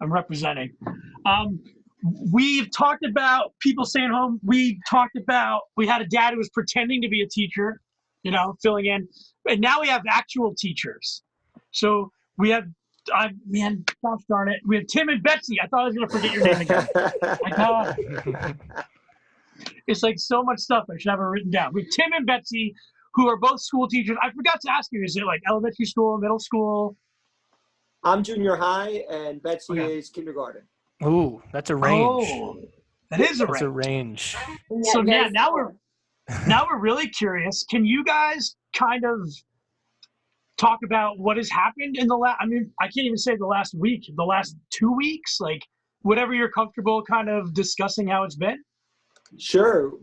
I'm representing. Um, we've talked about people staying home. We talked about we had a dad who was pretending to be a teacher, filling in, and now we have actual teachers. So we have, man, gosh darn it, we have Tim and Betsy. I thought I was gonna forget your name again. My God, it's like so much stuff I should have it written down. We have Tim and Betsy, who are both school teachers. I forgot to ask you, is it like elementary school, middle school? I'm junior high, and Betsy Okay. is kindergarten. Ooh, that's a range. Oh, that is a That's range. a range. So yeah, now we're really curious. Can you guys kind of talk about what has happened in the last? I mean, I can't even say the last week, the last 2 weeks, like whatever you're comfortable kind of discussing how it's been. Sure.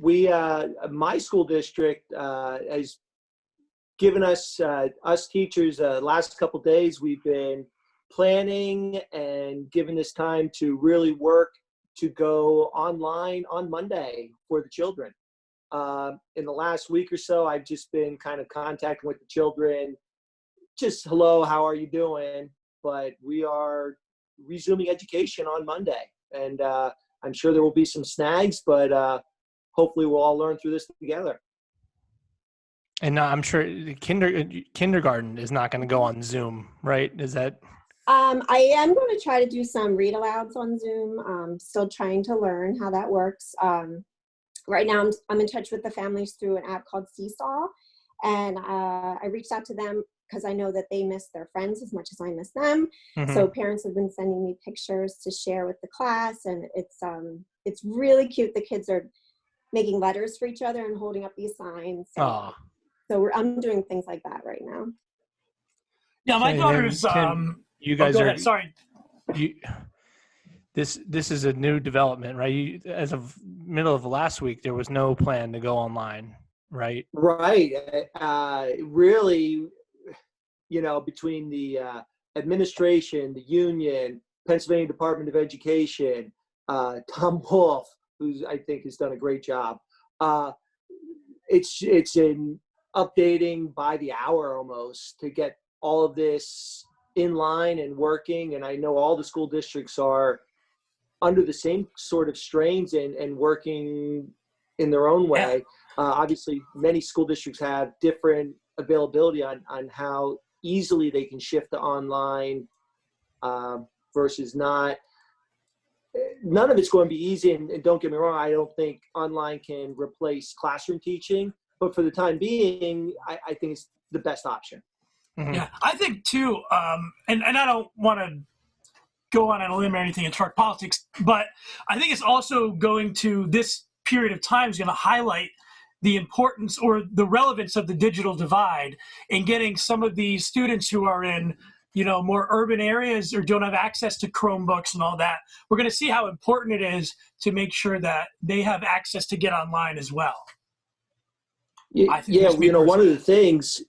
My school district has given us teachers last couple days. We've been planning and given this time to really work to go online on Monday for the children. In the last week or so, I've just been kind of contacting with the children, just hello, how are you doing? But we are resuming education on Monday, and I'm sure there will be some snags, but hopefully we'll all learn through this together. And I'm sure the kindergarten is not going to go on Zoom, right? Is that? I am going to try to do some read alouds on Zoom. Still trying to learn how that works. Right now, I'm in touch with the families through an app called Seesaw, and I reached out to them because I know that they miss their friends as much as I miss them. Mm-hmm. So parents have been sending me pictures to share with the class, and it's really cute. The kids are making letters for each other and holding up these signs. So I'm doing things like that right now. Yeah, my daughter's. You guys go ahead. Sorry. This is a new development, right? As of middle of last week, there was no plan to go online, right? Right. Really, between the administration, the union, Pennsylvania Department of Education, Tom Wolf, who I think has done a great job. It's in updating by the hour almost to get all of this in line and working. And I know all the school districts are under the same sort of strains and working in their own way. Yeah. Obviously, many school districts have different availability on how easily they can shift to online versus not. None of it's going to be easy, and don't get me wrong, I don't think online can replace classroom teaching, but for the time being, I think it's the best option. Mm-hmm. Yeah, I think too, and I don't want to go on a limb or anything and talk politics, but I think it's also going to, this period of time is going to highlight the importance or the relevance of the digital divide in getting some of these students who are in, more urban areas or don't have access to Chromebooks and all that. We're going to see how important it is to make sure that they have access to get online as well. Yeah, one of the things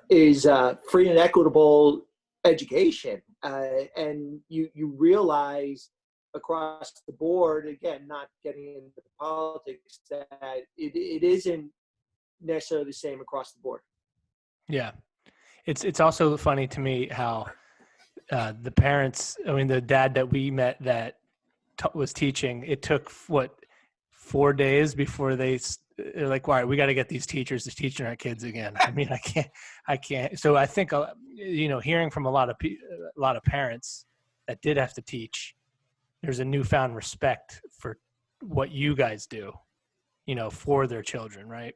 is free and equitable education. And you realize across the board, again, not getting into politics, that it isn't necessarily the same across the board. Yeah. It's also funny to me how the parents, the dad that we met that was teaching, it took 4 days before they're like, all right, we got to get these teachers to teaching our kids again. I can't. So I think, hearing from a lot of parents that did have to teach, there's a newfound respect for what you guys do, for their children, right?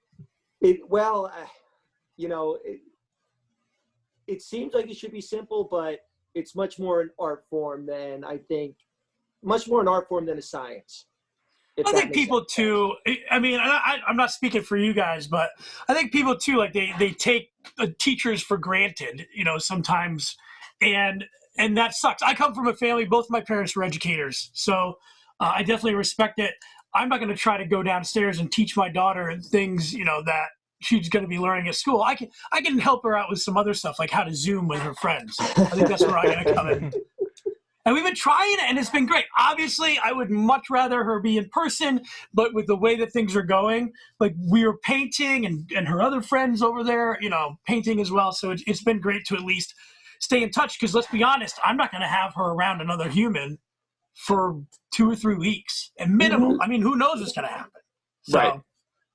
It seems like it should be simple, but it's much more an art form than a science. I think people too, I'm not speaking for you guys, but I think people too, like they take teachers for granted, sometimes, and that sucks. I come from a family, both my parents were educators, so I definitely respect it. I'm not going to try to go downstairs and teach my daughter things, that she's going to be learning at school. I can help her out with some other stuff, like how to Zoom with her friends. I think that's where I'm going to come in. And we've been trying it, and it's been great. Obviously, I would much rather her be in person, but with the way that things are going, like we were painting and her other friends over there, painting as well. So it's been great to at least stay in touch, because let's be honest, I'm not going to have her around another human for 2 or 3 weeks and minimum. Mm-hmm. I mean, who knows what's going to happen? So, Right.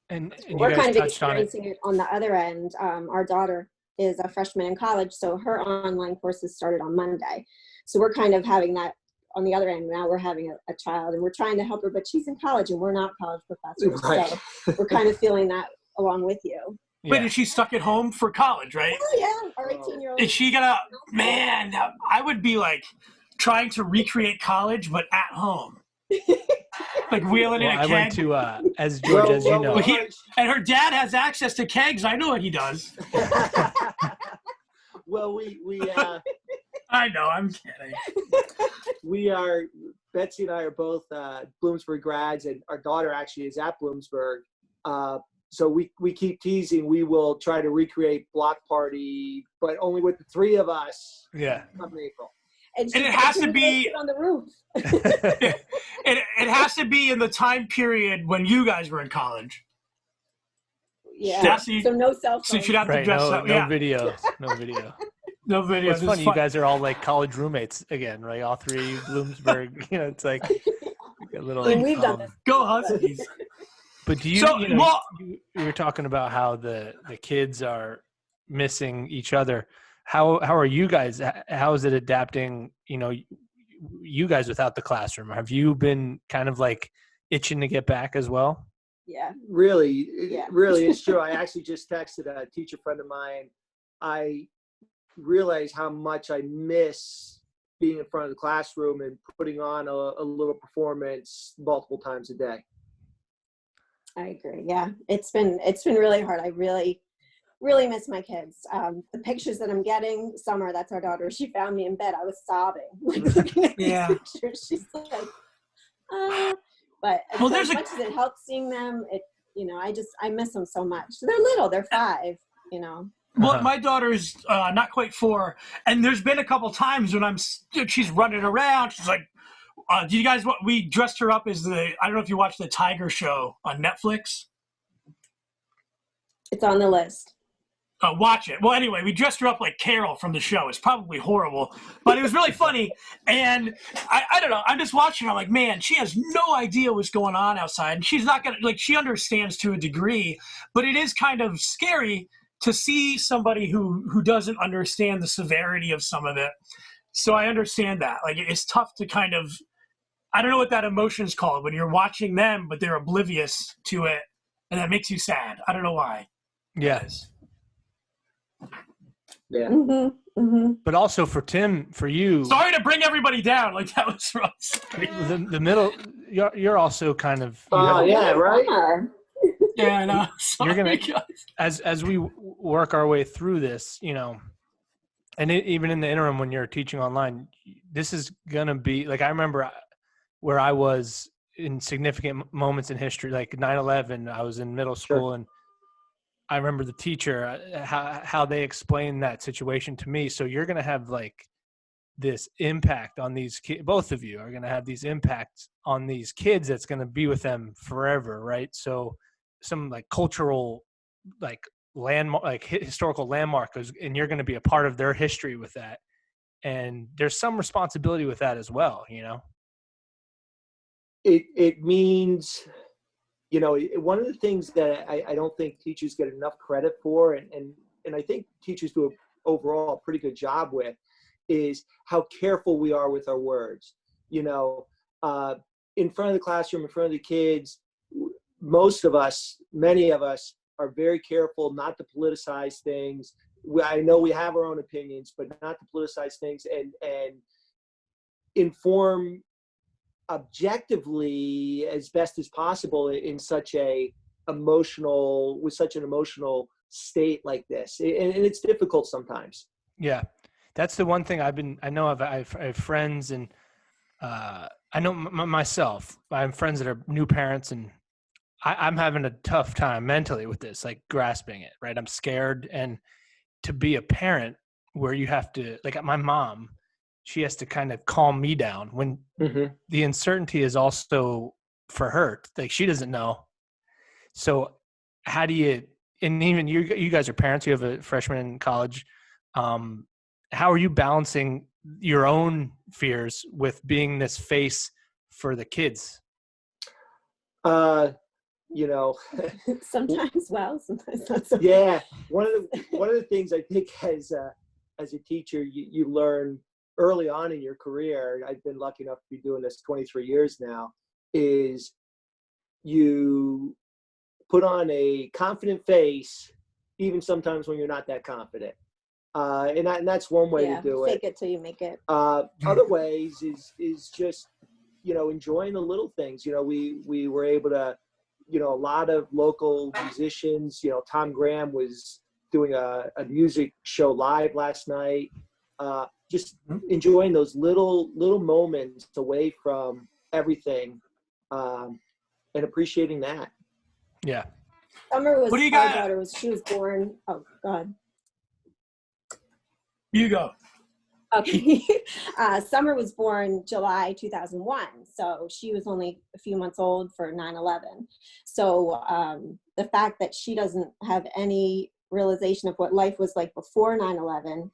And you we're guys kind of touched on it. experiencing it on the other end. Our daughter is a freshman in college, so her online courses started on Monday. So we're kind of having that on the other end. Now we're having a child, and we're trying to help her, but she's in college, and we're not college professors. Right. So we're kind of feeling that along with you. but is she stuck at home for college, right? Oh, yeah, our 18-year-old. Is she gonna, man, I would be like trying to recreate college, but at home. Like wheeling in a Well, I keg. went to, as George, as you know. And her dad has access to kegs. I know what he does. Well, we I know, I'm kidding. we are, Betsy and I are both Bloomsburg grads, and our daughter actually is at Bloomsburg. So we keep teasing. We will try to recreate Block Party, but only with the 3 of us. Yeah. Come April. And it has to be on the roof. it has to be in the time period when you guys were in college. Yeah. So no cell phone. So you'd have to Right, dress up. no video. No video. No video. It's funny, you guys are all like college roommates again, right? All 3 Bloomsburg. You know, it's like a little. And we've done this. Go Huskies. But do you? So, you know, well, you were talking about how the kids are missing each other. How are you guys? How is it adapting? You know, you guys without the classroom. Have you been kind of like itching to get back as well? Yeah. Really, Yeah. really, it's true. I actually just texted a teacher friend of mine. I realize how much I miss being in front of the classroom and putting on a little performance multiple times a day. I agree. Yeah, it's been really hard. I really miss my kids. The pictures that I'm getting, Summer, that's our daughter. She found me in bed. I was sobbing, like looking at these pictures. She's like, but Well, as much as it helps seeing them, I miss them so much. They're little. They're 5. You know. Well, my daughter's not quite 4, and there's been a couple times when she's running around. She's like, do you guys we dressed her up as I don't know if you watched the Tiger Show on Netflix. It's on the list. Watch it. Well, anyway, we dressed her up like Carol from the show. It's probably horrible, but it was really funny. And I don't know. I'm just watching her. I'm like, man, she has no idea what's going on outside. And she's not going to, she understands to a degree, but it is kind of scary to see somebody who doesn't understand the severity of some of it. So I understand that. Like, it's tough to kind of, I don't know what that emotion is called when you're watching them, but they're oblivious to it. And that makes you sad. I don't know why. Yes. Yeah. Mm-hmm, mm-hmm. But also for Tim, for you. Sorry to bring everybody down. Like, that was rough. The middle, you're also kind of. Yeah, right. Yeah, I know. Sorry, You're gonna, guys. as we work our way through this, you know, and even in the interim when you're teaching online, this is gonna be like, I remember where I was in significant moments in history, like 9/11. I was in middle school, and I remember the teacher how they explained that situation to me. So you're gonna have like this impact on these kids. Both of you are gonna have these impacts on these kids that's gonna be with them forever, right? So some like cultural, like landmark, like historical landmark, and you're going to be a part of their history with that. And there's some responsibility with that as well, you know? It means, you know, one of the things that I don't think teachers get enough credit for, and I think teachers do overall a pretty good job with, is how careful we are with our words. You know, in front of the classroom, in front of the kids, many of us are very careful not to politicize things. I know we have our own opinions, but not to politicize things, and inform objectively as best as possible in such an emotional state like this. And it's difficult sometimes. Yeah. That's the one thing I know I have friends, and I know myself, I have friends that are new parents, and I'm having a tough time mentally with this, like grasping it, right? I'm scared. And to be a parent where you have to, like my mom, she has to kind of calm me down when the uncertainty is also for her. Like, she doesn't know. So how do you, and even you guys are parents, you have a freshman in college. How are you balancing your own fears with being this face for the kids? You know, Sometimes well, sometimes not so. yeah. One of the things I think as a teacher, you learn early on in your career. I've been lucky enough to be doing this 23 years now. Is you put on a confident face, even sometimes when you're not that confident. And that's one way to do it. Fake it till you make it. Other ways is just, you know, enjoying the little things. You know, we were able to, you know, a lot of local musicians, you know, Tom Graham was doing a music show live last night. Just enjoying those little moments away from everything, and appreciating that. Yeah. Summer was, What do you our got? daughter was, she was born, oh God. You go. Okay. Summer was born July 2001. So she was only a few months old for 9/11. So the fact that she doesn't have any realization of what life was like before 9/11.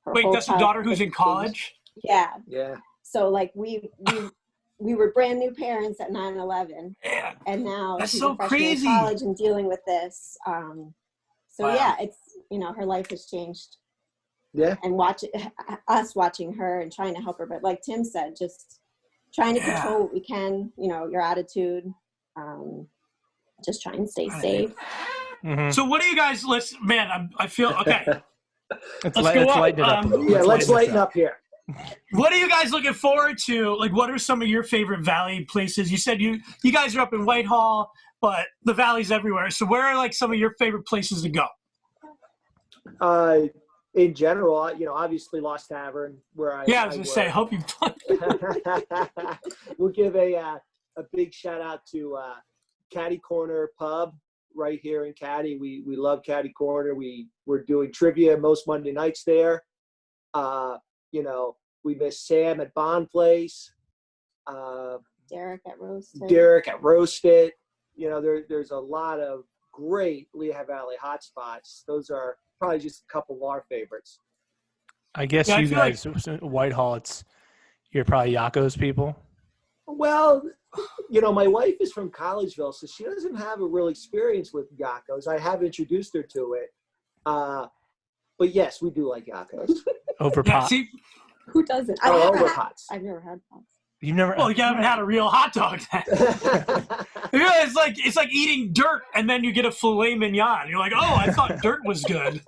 Wait, that's your daughter who's in college? Yeah. Yeah. So like we were brand new parents at 9/11. Yeah. And now That's she's so a freshman crazy. in college and dealing with this. So Wow. yeah, it's, you know, her life has changed. Yeah. And us watching her and trying to help her. But like Tim said, just trying to control what we can, you know, your attitude, just try and stay safe. Mm-hmm. So what do you guys, I feel, okay. Let's go lighten it up. up. Yeah, let's lighten up here. What are you guys looking forward to? Like, what are some of your favorite Valley places? You said you guys are up in Whitehall, but the Valley's everywhere. So where are like some of your favorite places to go? In general, you know, obviously Lost Tavern, where I was gonna say, I hope you've done. We'll give a big shout out to Caddy Corner Pub right here in Caddy. We love Caddy Corner. We're doing trivia most Monday nights there. You know, we miss Sam at Bond Place. Derek at Roasted. You know, there's a lot of great Lehigh Valley hotspots. Those are probably just a couple of our favorites. I guess Yeah, you guys, Whitehall, you're probably Yakko's people. Well, you know, my wife is from Collegeville, so she doesn't have a real experience with Yakko's. I have introduced her to it. But yes, we do like Yakko's. Over Yeah, pot. see, Who doesn't? Over pots. I've never had pots. You've never. well, you haven't had a real hot dog then. It's like eating dirt and then you get a filet mignon. You're like, oh, I thought dirt was good.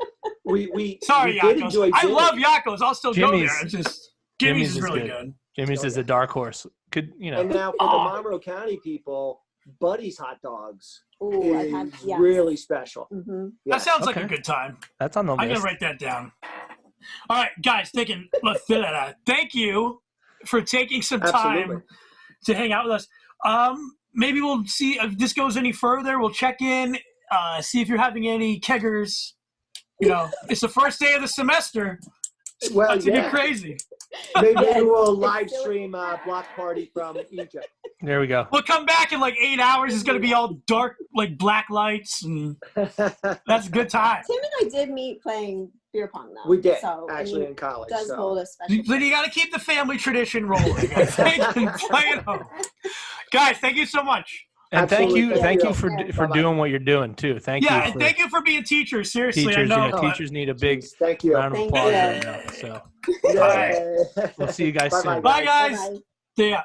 we Sorry, did Yakko's. enjoy I Jimmy's. love Yakko's. I'll still go Jimmy's- there. It's just Jimmy's is is really good. good. Jimmy's is a dark horse. Could you know? And now for the Monroe County people, Buddy's hot dogs Ooh, I've is had, yes. really special. Mm-hmm. Yeah. That sounds like a Okay. good time. That's on the I'm gonna list. write that down. All right, guys, thank you for taking some time Absolutely. to hang out with us. Maybe we'll see if this goes any further. We'll check in, see if you're having any keggers. You know, it's the first day of the semester. Well, That's gonna yeah. be crazy. Maybe Yes, we'll it's live silly. stream Block Party from Egypt. There we go. We'll come back in like 8 hours. It's gonna be all dark, like black lights, and that's a good time. Tim and I did meet playing beer pong though. We did, so, actually, and in college. he does So. hold a special Then you got to keep the family tradition rolling. I think, and play it home. Guys, thank you so much. And Absolutely. thank you Yeah. for Bye-bye. doing what you're doing too. Thank Yeah, you. and For thank you for being teachers. Seriously, teachers. I know. You know, teachers need a big Thank you. round of Thank applause you. right now. So Yay. we'll see you guys Bye-bye, soon. Bye, guys. Bye-bye. See ya.